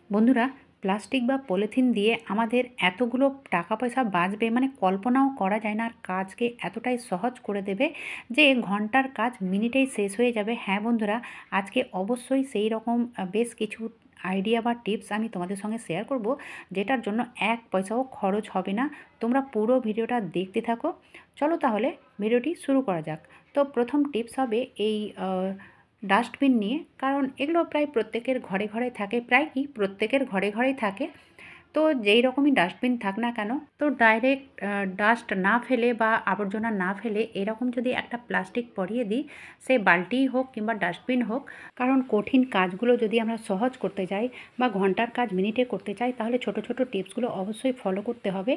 বন্ধুরা, প্লাস্টিক বা পলিথিন দিয়ে আমাদের এতগুলো টাকা পয়সা বাঁচবে মানে কল্পনাও করা যায় না। আর কাজকে এতটাই সহজ করে দেবে যে ঘন্টার কাজ মিনিটেই শেষ হয়ে যাবে। হ্যাঁ বন্ধুরা, আজকে অবশ্যই সেই রকম বেশ কিছু আইডিয়া বা টিপস আমি তোমাদের সঙ্গে শেয়ার করব, যেটার জন্য এক পয়সাও খরচ হবে না। তোমরা পুরো ভিডিওটা দেখতে থাকো। চলো তাহলে ভিডিওটি শুরু করা যাক। তো প্রথম টিপস হবে এই ডাস্টবিন নিয়ে। কারণ এগুলো প্রায় প্রত্যেকের ঘরে ঘরে থাকে, প্রায় কি প্রত্যেকের ঘরে ঘরেই থাকে। তো যেই রকমই ডাস্টবিন থাক না কেন, তো ডাইরেক্ট ডাস্ট না ফেলে বা আবর্জনা না ফেলে এরকম যদি একটা প্লাস্টিক পরিয়ে দিই, সে বালতিই হোক কিংবা ডাস্টবিন হোক। কারণ কঠিন কাজগুলো যদি আমরা সহজ করতে চাই বা ঘন্টার কাজ মিনিটে করতে চাই, তাহলে ছোট ছোট টিপসগুলো অবশ্যই ফলো করতে হবে।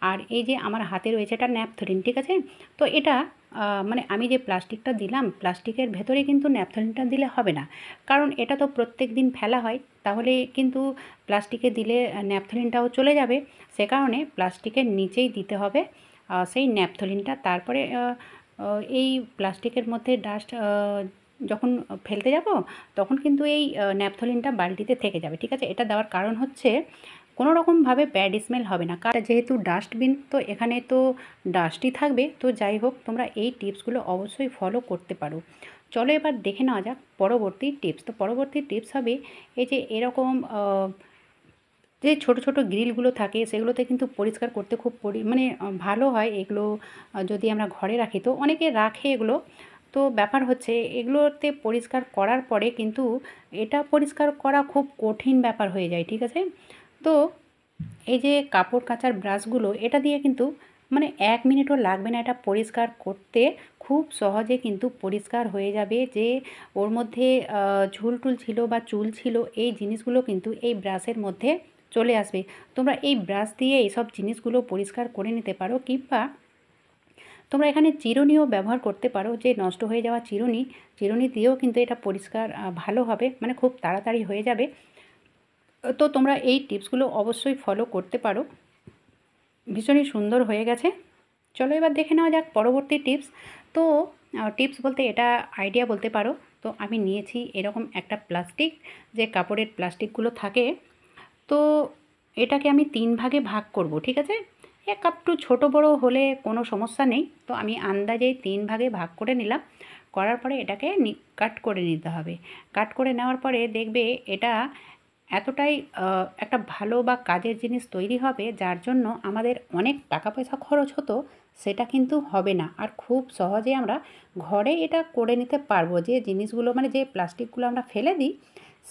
আর এই যে আমার হাতে রয়েছে এটা ন্যাপথলিন, ঠিক আছে? তো এটা মানে আমি যে প্লাস্টিকটা দিলাম, প্লাস্টিকের ভেতরে কিন্তু ন্যাপথলিনটা দিলে হবে না। কারণ এটা তো প্রত্যেক দিন ফেলা হয়, তাহলে কিন্তু প্লাস্টিকে দিলে ন্যাপথলিনটাও চলে যাবে। সে কারণে প্লাস্টিকের নিচেই দিতে হবে সেই ন্যাপথলিনটা। তারপরে এই প্লাস্টিকের মধ্যে ডাস্ট যখন ফেলতে যাব, তখন কিন্তু এই ন্যাপথলিনটা বালতিতে থেকে যাবে, ঠিক আছে? এটা দেওয়ার কারণ হচ্ছে কোনো রকমভাবে ব্যাড স্মেল হবে না। কারণ যেহেতু ডাস্টবিন, তো এখানে তো ডাস্টই থাকবে। তো যাই হোক, তোমরা এই টিপসগুলো অবশ্যই ফলো করতে পারো। চলো এবার দেখে নেওয়া যাক পরবর্তী টিপস। তো পরবর্তী টিপস হবে এই যে এরকম যে ছোট ছোট গ্রিলগুলো থাকে, সেগুলোতে কিন্তু পরিষ্কার করতে খুব মানে ভালো হয় এগুলো। যদি আমরা ঘরে রাখি, তো অনেকে রাখে এগুলো। তো ব্যাপার হচ্ছে এগুলোতে পরিষ্কার করার পরে কিন্তু এটা পরিষ্কার করা খুব কঠিন ব্যাপার হয়ে যায়, ঠিক আছে? তো এই যে কাপড় কাচার ব্রাশগুলো, এটা দিয়ে কিন্তু মানে 1 মিনিটও লাগবে না এটা পরিষ্কার করতে। খুব সহজে কিন্তু পরিষ্কার হয়ে যাবে। যে ওর মধ্যে ঝুল-টুল ছিল বা চুল ছিল, এই জিনিসগুলো কিন্তু এই ব্রাশের মধ্যে চলে আসবে। তোমরা এই ব্রাশ দিয়ে এইসব জিনিসগুলো পরিষ্কার করে নিতে পারো, কিংবা তোমরা এখানে চিরুনিও ব্যবহার করতে পারো। যে নষ্ট হয়ে যাওয়া চিরুনি দিয়েও কিন্তু এটা পরিষ্কার ভালো হবে, মানে খুব তাড়াতাড়ি হয়ে যাবে। তো তোমরা এই টিপসগুলো অবশ্যই ফলো করতে পারো। ভীষণই সুন্দর হয়ে গেছে। চলো এবার দেখে নেওয়া যাক পরবর্তী টিপস। তো টিপস বলতে এটা আইডিয়া বলতে পারো। তো আমি নিয়েছি এরকম একটা প্লাস্টিক, যে কাপড়ের প্লাস্টিকগুলো থাকে। তো এটাকে আমি 3 ভাগে ভাগ করব, ঠিক আছে? একটু ছোটো বড়ো হলে কোনো সমস্যা নেই। তো আমি আন্দাজেই 3 ভাগে ভাগ করে নিলাম। করার পরে এটাকে কাট করে নিতে হবে। কাট করে নেওয়ার পরে দেখবে এটা এতটাই একটা ভালো বা কাজের জিনিস তৈরি হবে, যার জন্য আমাদের অনেক টাকা পয়সা খরচ হতো, সেটা কিন্তু হবে না। আর খুব সহজে আমরা ঘরে এটা করে নিতে পারবো। যে জিনিসগুলো মানে যে প্লাস্টিকগুলো আমরা ফেলে দিই,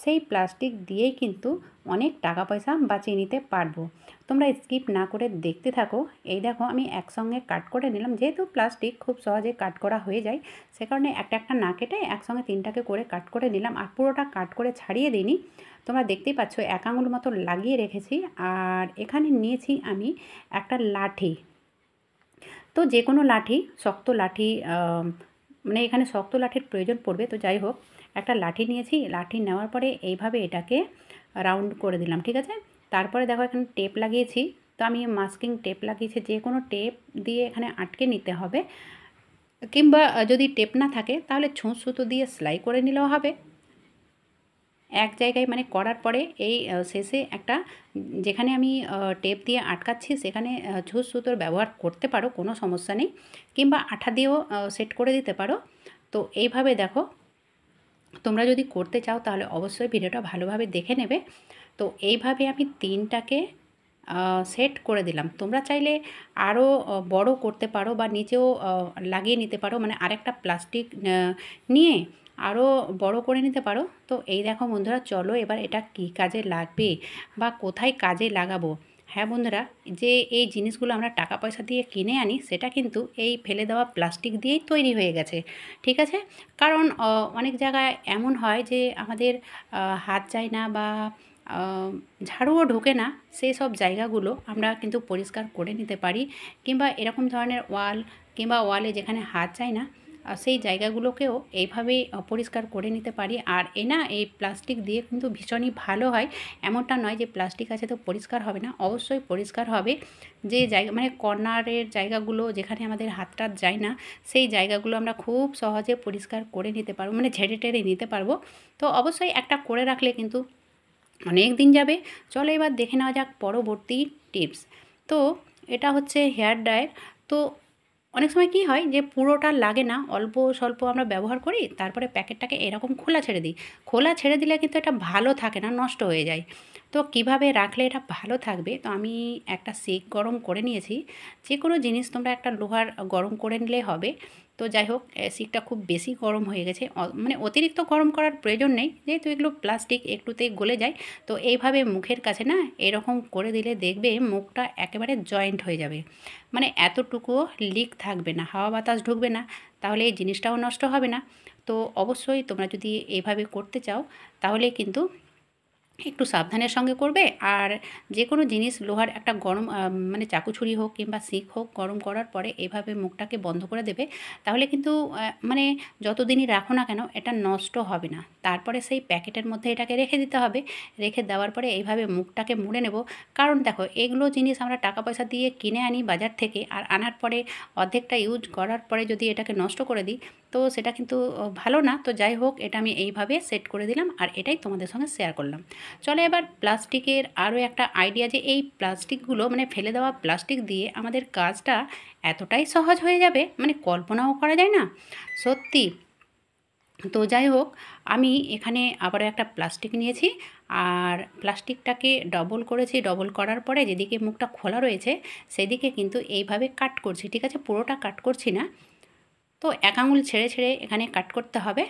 সেই প্লাস্টিক দিয়েই কিন্তু অনেক টাকা পয়সা বাঁচিয়ে নিতে পারবো। তোমরা স্কিপ না করে দেখতে থাকো। এই দেখো আমি একসঙ্গে কাট করে নিলাম। যেহেতু প্লাস্টিক খুব সহজে কাট করা হয়ে যায়, সে কারণে একটা একটা না কেটে একসঙ্গে 3টাকে করে কাট করে নিলাম। আর পুরোটা কাট করে ছাড়িয়ে দিইনি। তোমরা দেখতেই পাচ্ছ 1 আঙুল মতো লাগিয়ে রেখেছি। আর এখানে নিয়েছি আমি একটা লাঠি। তো যে কোনো লাঠি, শক্ত লাঠি, মানে এখানে শক্ত লাঠির প্রয়োজন পড়বে। তো যাই হোক, একটা লাঠি নিয়েছি। লাঠি নেওয়ার পরে এইভাবে এটাকে রাউন্ড করে দিলাম, ঠিক আছে? তারপরে দেখো এখানে টেপ লাগিয়েছি। তো আমি মাস্কিং টেপ লাগিয়েছি। যে কোনো টেপ দিয়ে এখানে আটকে নিতে হবে, কিংবা যদি টেপ না থাকে তাহলে ছুঁচ সুতো দিয়ে সেলাই করে নিলেও হবে। এক জায়গায় মানে করার পরে এই শেষে একটা, যেখানে আমি টেপ দিয়ে আটকাচ্ছি সেখানে ছুঁচ সুতোর ব্যবহার করতে পারো, কোনো সমস্যা নেই। কিংবা আঠা দিয়েও সেট করে দিতে পারো। তো এইভাবে দেখো, তোমরা যদি করতে চাও তাহলে অবশ্যই ভিডিওটা ভালোভাবে দেখে নেবে। তো এইভাবে আমি 3টাকে সেট করে দিলাম। তোমরা চাইলে আরও বড় করতে পারো বা নিচেও লাগিয়ে নিতে পারো, মানে আরেকটা প্লাস্টিক নিয়ে আরও বড় করে নিতে পারো। তো এই দেখো বন্ধুরা, চলো এবার এটা কী কাজে লাগবে বা কোথায় কাজে লাগাবো। হ্যাঁ বন্ধুরা, যে এই জিনিসগুলো আমরা টাকা পয়সা দিয়ে কিনে আনি, সেটা কিন্তু এই ফেলে দেওয়া প্লাস্টিক দিয়েই তৈরি হয়ে গেছে, ঠিক আছে? কারণ অনেক জায়গায় এমন হয় যে আমাদের হাত যায় না বা ঝাড়ুও ঢোকে না, সেই সব জায়গাগুলো আমরা কিন্তু পরিষ্কার করে নিতে পারি। কিংবা এরকম ধরনের ওয়াল, কিংবা ওয়ালে যেখানে হাত যায় না, সেই জায়গাগুলোকেও এইভাবেই পরিষ্কার করে নিতে পারি। আর এই প্লাস্টিক দিয়ে কিন্তু ভীষণই ভালো হয়। এমনটা নয় যে প্লাস্টিক আছে তো পরিষ্কার হবে না, অবশ্যই পরিষ্কার হবে। যে জায়গা মানে কর্নারের জায়গাগুলো যেখানে আমাদের হাতটা যায় না, সেই জায়গাগুলো আমরা খুব সহজে পরিষ্কার করে নিতে পারবো, মানে ঝেড়ে টেড়ে নিতে পারবো। তো অবশ্যই একটা করে রাখলে কিন্তু অনেক দিন যাবে। চলো এবার দেখে নেওয়া যাক পরবর্তী টিপস। তো এটা হচ্ছে হেয়ার ড্রায়ার। তো অনেক সময় কী হয় যে পুরোটা লাগে না, অল্প স্বল্প আমরা ব্যবহার করি, তারপরে প্যাকেটটাকে এরকম খোলা ছেড়ে দিই। খোলা ছেড়ে দিলে কিন্তু এটা ভালো থাকে না, নষ্ট হয়ে যায়। তো কিভাবে রাখলে এটা ভালো থাকবে, তো আমি একটা সেক গরম করে নিয়েছি। যে কোনো জিনিস তোমরা একটা লোহার গরম করে নিলেই হবে। তো যাই হোক, সেকটা খুব বেশি গরম হয়ে গেছে, মানে অতিরিক্ত গরম করার প্রয়োজন নেই, যেহেতু এগুলো প্লাস্টিক একটুতেই গলে যায়। তো এইভাবে মুখের কাছে না এরকম করে দিলে দেখবে মুখটা একেবারে জয়েন্ট হয়ে যাবে, মানে এতটুকুও লিক থাকবে না, হাওয়া বাতাস ঢুকবে না, তাহলে এই জিনিসটাও নষ্ট হবে না। তো অবশ্যই তোমরা যদি এভাবে করতে চাও তাহলে কিন্তু একটু সাবধানের সঙ্গে করবে। আর যে কোনো জিনিস লোহার একটা গরম মানে চাকু ছুরি হোক কিংবা শিক হোক, গরম করার পরে এভাবে মুখটাকে বন্ধ করে দেবে, তাহলে কিন্তু মানে যতদিনই রাখো না কেন এটা নষ্ট হবে না। তারপরে সেই প্যাকেটের মধ্যে এটাকে রেখে দিতে হবে। রেখে দেওয়ার পরে এইভাবে মুখটাকে মুড়ে নেব। কারণ দেখো, এগুলো জিনিস আমরা টাকা পয়সা দিয়ে কিনে আনি বাজার থেকে, আর আনার পরে অর্ধেকটা ইউজ করার পরে যদি এটাকে নষ্ট করে দিই, তো সেটা কিন্তু ভালো না। তো যাই হোক, এটা আমি এইভাবে সেট করে দিলাম, আর এটাই তোমাদের সঙ্গে শেয়ার করলাম। চলো এবার প্লাস্টিকের আরও একটা আইডিয়া, যে এই প্লাস্টিকগুলো মানে ফেলে দেওয়া প্লাস্টিক দিয়ে আমাদের কাজটা এতটাই সহজ হয়ে যাবে, মানে কল্পনাও করা যায় না, সত্যি। তো যাই হোক, আমি এখানে আবারও একটা প্লাস্টিক নিয়েছি, আর প্লাস্টিকটাকে ডবল করেছি। ডবল করার পরে যেদিকে মুখটা খোলা রয়েছে সেদিকে কিন্তু এইভাবে কাট করছি, ঠিক আছে? পুরোটা কাট করছি না। তো এক আঙুল ছেড়ে ছেড়ে এখানে কাট করতে হবে।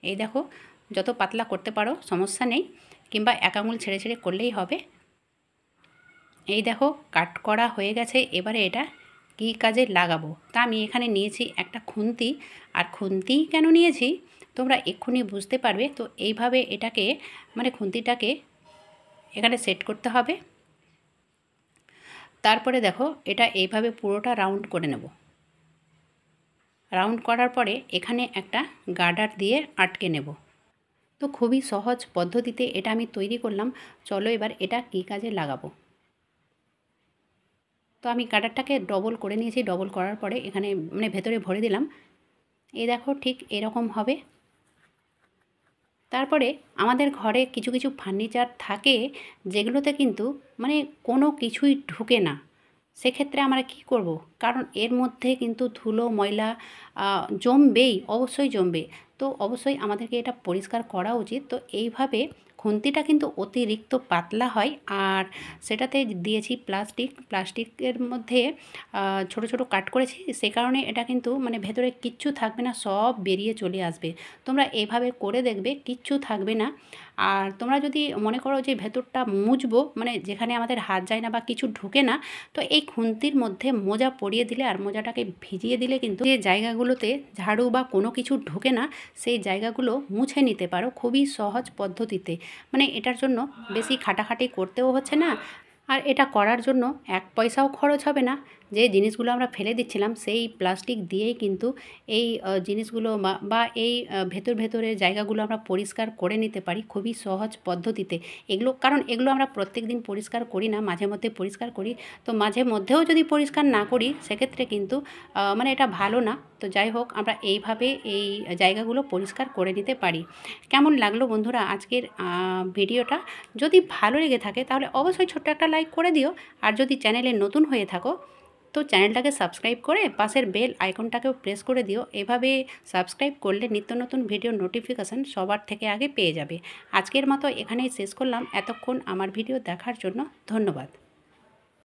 এই দেখো, যত পাতলা করতে পারো সমস্যা নেই, কিংবা এক আঙুল ছেড়ে ছেড়ে করলেই হবে। এই দেখো, কাট করা হয়ে গেছে। এবারে এটা কী কাজে লাগাবো, তা আমি এখানে নিয়েছি একটা খুন্তি। আর খুন্তি কেন নিয়েছি তোমরা এক্ষুনি বুঝতে পারবে। তো এইভাবে এটাকে মানে খুন্তিটাকে এখানে সেট করতে হবে। তারপরে দেখো, এটা এইভাবে পুরোটা রাউন্ড করে নেব। রাউন্ড করার পরে এখানে একটা গার্ডার দিয়ে আটকে নেব। তো খুবই সহজ পদ্ধতিতে এটা আমি তৈরি করলাম। চলো এবার এটা কী কাজে লাগাবো। তো আমি গার্ডারটাকে ডবল করে নিয়েছি। ডবল করার পরে এখানে মানে ভেতরে ভরে দিলাম। এই দেখো, ঠিক এরকম হবে। তারপরে আমাদের ঘরে কিছু কিছু ফার্নিচার থাকে যেগুলোতে কিন্তু মানে কোনো কিছুই ঢুকে না। সেক্ষেত্রে আমরা কী করব? কারণ এর মধ্যে কিন্তু ধুলো ময়লা জমবেই, অবশ্যই জমবে। তো অবশ্যই আমাদেরকে এটা পরিষ্কার করা উচিত। তো এইভাবে খুন্তিটা কিন্তু অতিরিক্ত পাতলা হয়, আর সেটাতে দিয়েছি প্লাস্টিক। প্লাস্টিকের মধ্যে ছোট ছোট কাট করেছি, সে কারণে এটা কিন্তু মানে ভেতরে কিচ্ছু থাকবে না, সব বেরিয়ে চলে আসবে। তোমরা এভাবে করে দেখবে, কিচ্ছু থাকবে না। আর তোমরা যদি মনে করো যে ভেতরটা মুছবো, মানে যেখানে আমাদের হাত যায় না বা কিছু ঢুকে না, তো এই খুন্তির মধ্যে মোজা পরিয়ে দিলে আর মোজাটাকে ভিজিয়ে দিলে কিন্তু যে জায়গাগুলোতে ঝাড়ু বা কোনো কিছু ঢোকে না, সেই জায়গাগুলো মুছে নিতে পারো খুবই সহজ পদ্ধতিতে। মানে এটার জন্য বেশি খাটাখাটি করতেও হচ্ছে না, আর এটা করার জন্য এক পয়সাও খরচ হবে না। যে জিনিসগুলো আমরা ফেলে দিচ্ছিলাম সেই প্লাস্টিক দিয়েই কিন্তু এই জিনিসগুলো বা এই ভেতরের জায়গাগুলো আমরা পরিষ্কার করে নিতে পারি খুবই সহজ পদ্ধতিতে। এগুলো কারণ এগুলো আমরা প্রত্যেক দিন পরিষ্কার করি না, মাঝে মধ্যে পরিষ্কার করি। তো মাঝে মধ্যেও যদি পরিষ্কার না করি সেক্ষেত্রে কিন্তু মানে এটা ভালো না। তো যাই হোক, আমরা এইভাবে এই জায়গাগুলো পরিষ্কার করে নিতে পারি। কেমন লাগলো বন্ধুরা আজকের ভিডিওটা? যদি ভালো লেগে থাকে তাহলে অবশ্যই ছোট্ট একটা লাইক করে দিও। আর যদি চ্যানেলে নতুন হয়ে থাকো তো চ্যানেলটাকে সাবস্ক্রাইব করে পাশের বেল আইকনটাকেও প্রেস করে দিও। এভাবে সাবস্ক্রাইব করলে নিত্য নতুন ভিডিও নোটিফিকেশান সবার থেকে আগে পেয়ে যাবে। আজকের মতো এখানেই শেষ করলাম। এতক্ষণ আমার ভিডিও দেখার জন্য ধন্যবাদ।